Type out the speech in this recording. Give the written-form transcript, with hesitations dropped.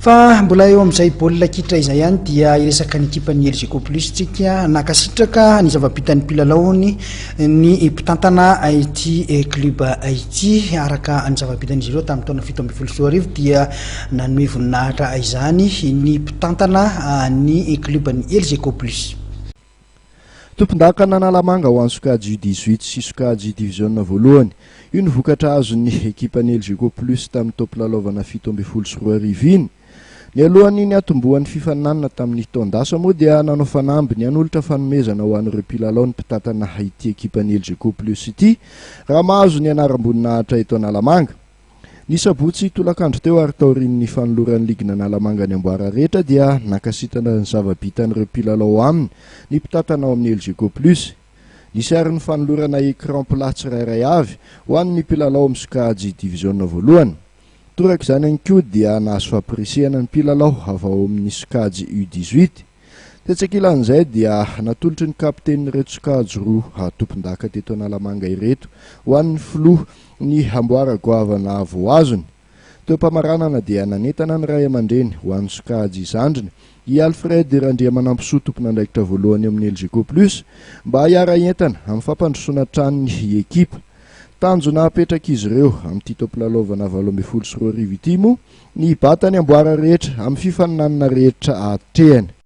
Fa mbola eo amin'izay baolina kitra izay ihany dia iresaka ny ekipan'ny ELGECO PLUS tsika Nankasitraka ny zavabitan'ny mpilalaony ny mpitantana ity club ity araka ny zavabitan'izy ireo tamin'ny taona 17 dia nanome voninahitra izany ny mpitantana ny club-ny ELGECO PLUS. Tompon-daka n'Analamanga ho an'ny sokajy U18 sy sokajy division voalohany. Io ny vokatra azon'ny ekipan'ny ELGECO PLUS tamin'ny taom-pilalaovana 17 Ny alohan'ny ny atombohan'ny fifaninanana tamin'ny taon-dasa moa dia nanao fanamby ny an'olatra fanomezana ho an'ireo mpilalao ny mpitantana ity ekipan'ny ELGECO PLUS ity raha mahazo ny anaram-boninahitra eto Analamanga. Ny sabotsy tolakandro teo ary taorian'ny fanolorana ligin'Analamanga ny amboara rehetra dia nankasitraka ny zavabitan'ireo mpilalao aminy ny mpitantana ao amin'ny ELGECO PLUS. Nisy ary ny fanolorana écran plat tsirairay avy ho an'ny mpilalao amin'ny sokajy division voalohany. Toraka izany ihany koa dia nahazo fampirisihana ny mpilalao avy ao amin'ny sokajy U18. Tetsakilan'izay dia natolotry ny kapitenin'ireto sokajy roa tompon-daka teto Analamanga ireto ho an'ny filoha ny amboara goavana voazony. Teo mpamaranana dia nanentana ny ray aman-dreny ho an'ny sokajy Zandrina i Alfred Randriamanampisoa tompon'andraikitra voalohany amin'ny ELGECO PLUS mba hiara entana amin'ny fampandrosoana tranony ekipa. Tanjona apetraka izy ireo amin'ity taom-pilalaovana 17 ity moa ny batany amboara rehetra amin'ny fifaninanana rehetra atrehany.